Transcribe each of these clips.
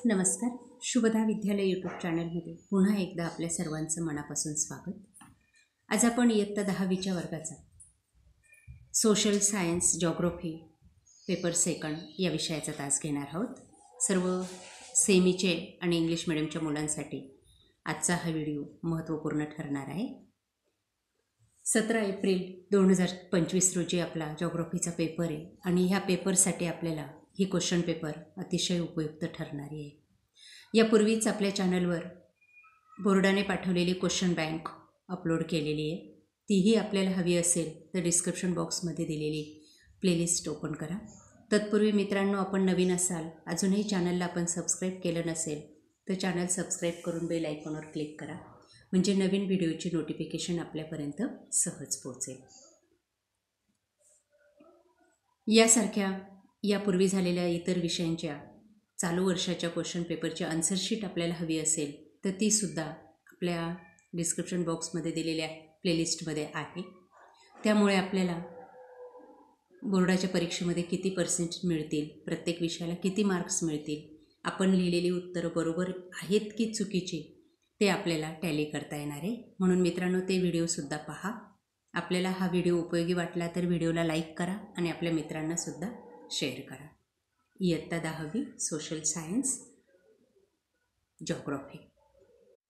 नमस्कार. शुभदा विद्यालय यूट्यूब चॅनलमध्ये पुन्हा एकदा आपल्या सर्वांचं मनापासून स्वागत. आज आपण इयत्ता 10वीच्या वर्गाचा social science geography paper second या विषयाचा तास घेणार आहोत. सर्व सेमीचे आणि इंग्लिश मिडियमच्या मुलांसाठी आजचा हा व्हिडिओ महत्त्वपूर्ण ठरणार आहे. 17 एप्रिल 2025 रोजी आपला जॉग्राफीचा पेपर आहे आणि ह्या पेपरसाठी आपल्याला ही क्वेश्चन पेपर अतिशय उपयुक्त ठरणारी आहे. यापूर्वीच आपल्या चॅनलवर बोर्डाने पाठवलेली क्वेश्चन बँक अपलोड केलेली आहे. तीही आपल्याला हवी असेल तर डिस्क्रिप्शन बॉक्समध्ये दिलेली प्लेलिस्ट ओपन करा. तत्पूर्वी मित्रांनो, आपण नवीन असाल, अजूनही चॅनलला आपण सबस्क्राईब केलं नसेल तर चॅनल सबस्क्राईब करून बेल आयकॉनवर क्लिक करा, म्हणजे नवीन व्हिडिओची नोटिफिकेशन आपल्यापर्यंत सहज पोहोचेल. यासारख्या यापूर्वी झालेल्या इतर विषयांच्या चालू वर्षाच्या क्वेश्चन पेपरची आन्सरशीट आपल्याला हवी असेल तर तीसुद्धा आपल्या डिस्क्रिप्शन बॉक्समध्ये दिलेल्या प्लेलिस्टमध्ये आहे. त्यामुळे आपल्याला बोर्डाच्या परीक्षेमध्ये किती पर्सेंट मिळतील, प्रत्येक विषयाला किती मार्क्स मिळतील, आपण लिहिलेली उत्तरं बरोबर आहेत की चुकीची ते आपल्याला टॅली करता येणार आहे. म्हणून मित्रांनो, ते व्हिडिओसुद्धा पहा. आपल्याला हा व्हिडिओ उपयोगी वाटला तर व्हिडिओला लाईक करा आणि आपल्या मित्रांनासुद्धा शेअर करा. इयत्ता 10वी सोशल सायन्स जॉग्राफी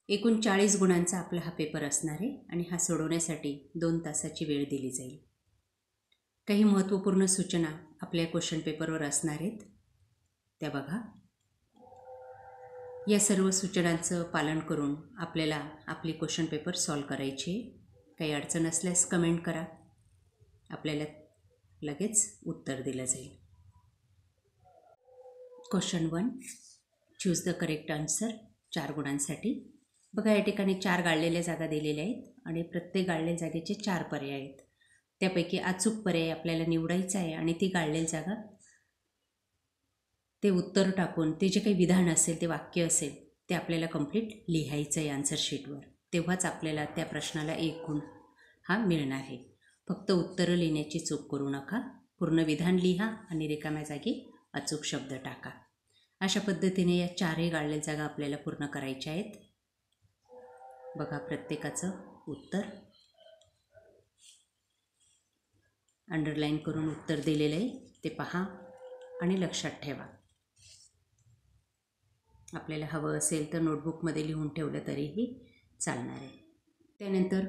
एकूण 40 गुणांचा आपला हा पेपर असणार आहे आणि हा सोडवण्यासाठी 2 तासाची वेळ दिली जाईल. काही महत्त्वपूर्ण सूचना आपल्या क्वेश्चन पेपरवर असणार आहेत, त्या बघा. या सर्व सूचनांचं पालन करून आपल्याला आपली क्वेश्चन पेपर सॉल्व करायची आहे. काही अडचण असल्यास कमेंट करा, आपल्याला लगेच उत्तर दिलं जाईल. Question 1, choose the correct answer 4 गुणांसाठी. बघा, या ठिकाणी 4 गाळलेल्या जागा दिलेल्या आहेत आणि प्रत्येक गाळलेल्या जागेचे 4 पर्याय आहेत. त्यापैकी अचूक पर्याय आपल्याला निवडायचा आहे आणि ती गाळलेली जागा ते उत्तर टाकून ते जे काही विधान असेल, ते वाक्य असेल, ते आपल्याला कंप्लीट लिहायचं आहे आन्सरशीटवर. तेव्हाच आपल्याला त्या प्रश्नाला 1 गुण हा मिळणार आहे. फक्त उत्तरं लिहिण्याची चूक करू नका. पूर्ण विधान लिहा आणि रिकाम्या जागी अचूक शब्द टाका. अशा पद्धतीने या 4ही गाळलेल्या जागा आपल्याला पूर्ण करायच्या आहेत. बघा, प्रत्येकाचं उत्तर अंडरलाईन करून उत्तर दिलेलं आहे, ते पहा आणि लक्षात ठेवा. आपल्याला हवं असेल तर नोटबुकमध्ये लिहून ठेवलं तरीही चालणार आहे. त्यानंतर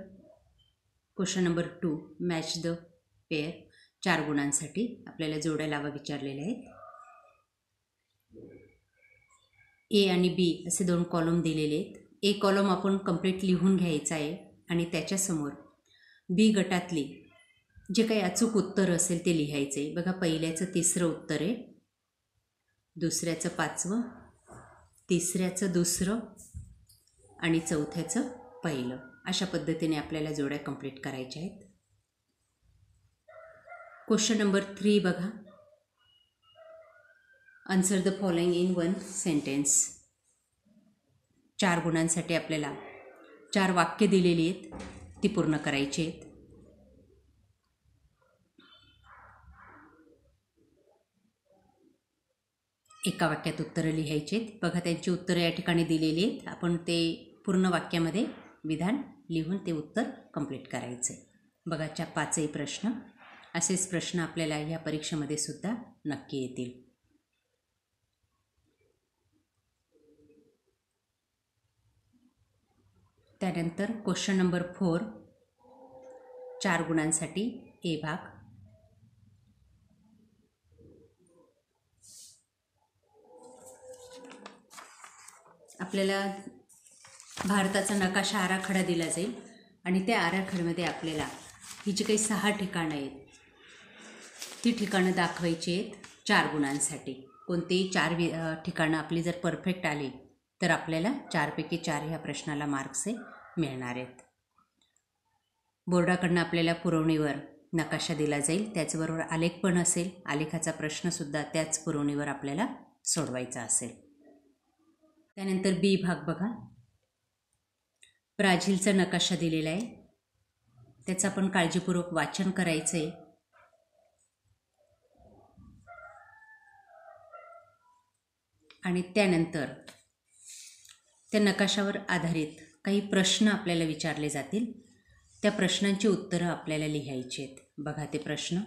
question number 2, match the pair 4 गुणांसाठी आपल्याला जोड्या लावा विचारलेल्या आहेत. ए आणि बी असे 2 कॉलम दिलेले आहेत. ए कॉलम आपण कंप्लीट लिहून घ्यायचा आहे आणि त्याच्यासमोर बी गटातली जे काही अचूक उत्तर असेल ते लिहायचं आहे. बघा, पहिल्याचं 3रं उत्तर आहे, दुसऱ्याचं 5वं, तिसऱ्याचं 2रं आणि चौथ्याचं 1लं. अशा पद्धतीने आपल्याला जोड्या कंप्लीट करायच्या आहेत. क्वेश्चन नंबर 3 बघा, answer the following in 1 sentence. 4 गुणांसाठी आपल्याला 4 वाक्य दिलेली आहेत, ती पूर्ण करायची आहेत. एका वाक्यात उत्तरं लिहायची आहेत. बघा, त्यांची उत्तरं या ठिकाणी दिलेली आहेत. आपण ते पूर्ण वाक्यामध्ये विधान लिहून ते उत्तर कंप्लीट करायचे. बघा, 5ही प्रश्न. असेच प्रश्न आपल्याला या परीक्षेमध्ये सुद्धा नक्की येतील. त्यानंतर क्वेश्चन नंबर 4, 4 गुणांसाठी ए भाग. आपल्याला भारताचा नकाशा आराखडा दिला जाईल आणि त्या आराखड्यामध्ये आपल्याला ही जी काही 6 ठिकाणं आहेत ती ठिकाणं दाखवायची आहेत 4 गुणांसाठी. कोणतेही 4 ठिकाणं आपली जर परफेक्ट आली तर आपल्याला 4 पैकी 4 ह्या प्रश्नाला मार्क्स मिळणार आहेत. बोर्डाकडनं आपल्याला पुरवणीवर नकाशा दिला जाईल, त्याचबरोबर आलेख पण असेल. आलेखाचा प्रश्नसुद्धा त्याच पुरवणीवर आपल्याला सोडवायचा असेल. त्यानंतर बी भाग बघा, ब्राझीलचा नकाशा दिलेला आहे, त्याचं आपण काळजीपूर्वक वाचन करायचं आहे. आणि त्यानंतर त्या नकाशावर आधारित काही प्रश्न आपल्याला विचारले जातील. त्या प्रश्नांची उत्तरं आपल्याला लिहायची आहेत. बघा ते प्रश्न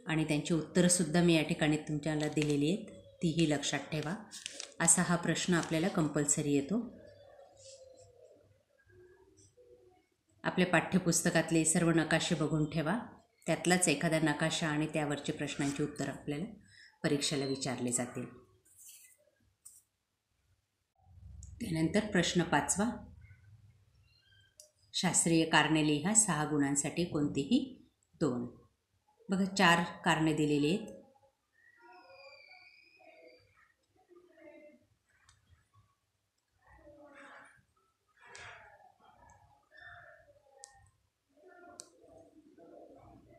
आणि त्यांची उत्तरंसुद्धा मी या ठिकाणी तुमच्याला दिलेली आहेत, तीही लक्षात ठेवा. असा हा प्रश्न आपल्याला कंपल्सरी येतो. आपल्या पाठ्यपुस्तकातले सर्व नकाशे बघून ठेवा. त्यातलाच एखादा नकाशा आणि त्यावरचे प्रश्नांची उत्तरं आपल्याला परीक्षेला विचारले जातील. त्यानंतर प्रश्न 5वा, शास्त्रीय कारणे लिहा. 6 गुणांसाठी कोणतीही 2. बघा 4 कारणे दिलेली आहेत.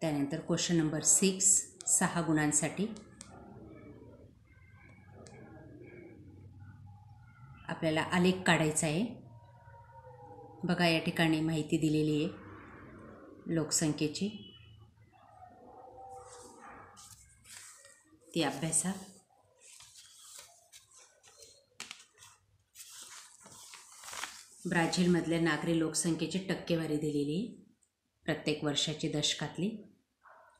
त्यानंतर क्वेश्चन नंबर 6, 6 गुणांसाठी आपल्याला आलेख काढायचा आहे. बघा या ठिकाणी माहिती दिलेली आहे लोकसंख्येची, ती अभ्यासा. ब्राझीलमधल्या नागरी लोकसंख्येची टक्केवारी दिलेली आहे प्रत्येक वर्षाची दशकातली,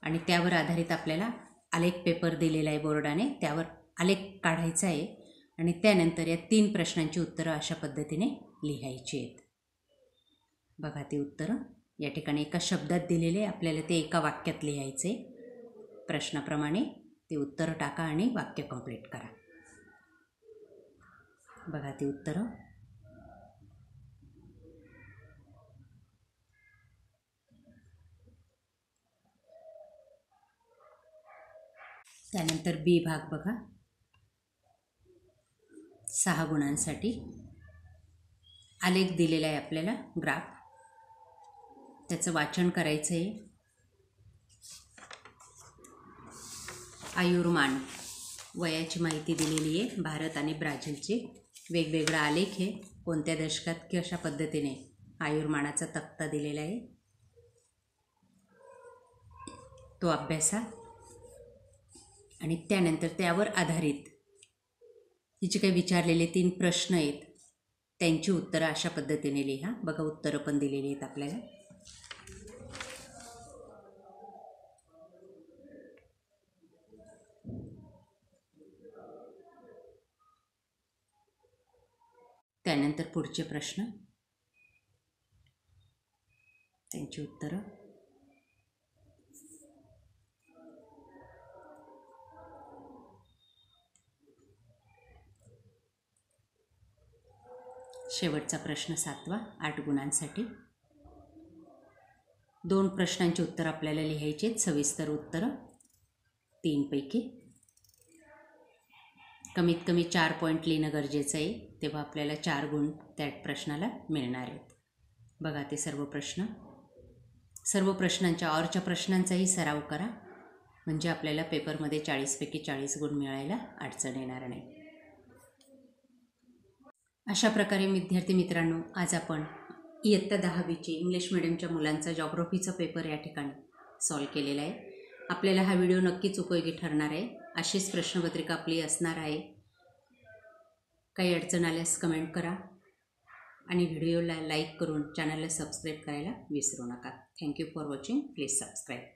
आणि त्यावर आधारित आपल्याला आलेख पेपर दिलेला आहे बोर्डाने, त्यावर आलेख काढायचा आहे आणि त्यानंतर या 3 प्रश्नांची उत्तरं अशा पद्धतीने लिहायची आहेत. बघा ती उत्तरं या ठिकाणी एका शब्दात दिलेले, आपल्याला ते एका वाक्यात लिहायचे. प्रश्नाप्रमाणे ती उत्तरं टाका आणि वाक्य कंप्लीट करा. बघा ती उत्तरं. त्यानंतर बी भाग बघा, 6 गुणांसाठी आलेख दिलेला आहे आपल्याला, ग्राफ. त्याचं वाचन करायचं आहे. आयुर्मान, वयाची माहिती दिलेली आहे. भारत आणि ब्राझीलचे वेगवेगळा आलेख आहे, कोणत्या दशकात कशा पद्धतीने आयुर्मानाचा तक्ता दिलेला आहे तो अभ्यासा. आणि त्यानंतर त्यावर आधारित ही जे काही विचारलेले 3 प्रश्न आहेत त्यांची उत्तरं अशा पद्धतीने लिहा. बघा उत्तरं पण दिलेली आहेत आपल्याला. त्यानंतर पुढचे प्रश्न, त्यांची उत्तरं. शेवटचा प्रश्न 7वा, 8 गुणांसाठी 2 प्रश्नांची उत्तरं आपल्याला लिहायची आहेत. सविस्तर उत्तरं 3 पैकी. कमीत कमी 4 पॉईंट लिहिणं गरजेचं आहे, तेव्हा आपल्याला 4 गुण त्या प्रश्नाला मिळणार आहेत. बघा ते सर्व प्रश्न. सर्व प्रश्नांच्या ऑरच्या प्रश्नांचाही सराव करा, म्हणजे आपल्याला पेपरमध्ये 40 पैकी 40 गुण मिळायला अडचण येणार नाही. अशा प्रकारे विद्यार्थी मित्रांनो, आज आपण इयत्ता 10वीची इंग्लिश मिडियमच्या मुलांचा जॉग्रफीचा पेपर या ठिकाणी सॉल्व केलेला आहे. आपल्याला हा व्हिडिओ नक्कीच उपयोगी ठरणार आहे. अशीच प्रश्नपत्रिका आपली असणार आहे. काही अडचण आल्यास कमेंट करा आणि व्हिडिओला लाईक करून चॅनलला सबस्क्राईब करायला विसरू नका. Thank you for watching. Please subscribe.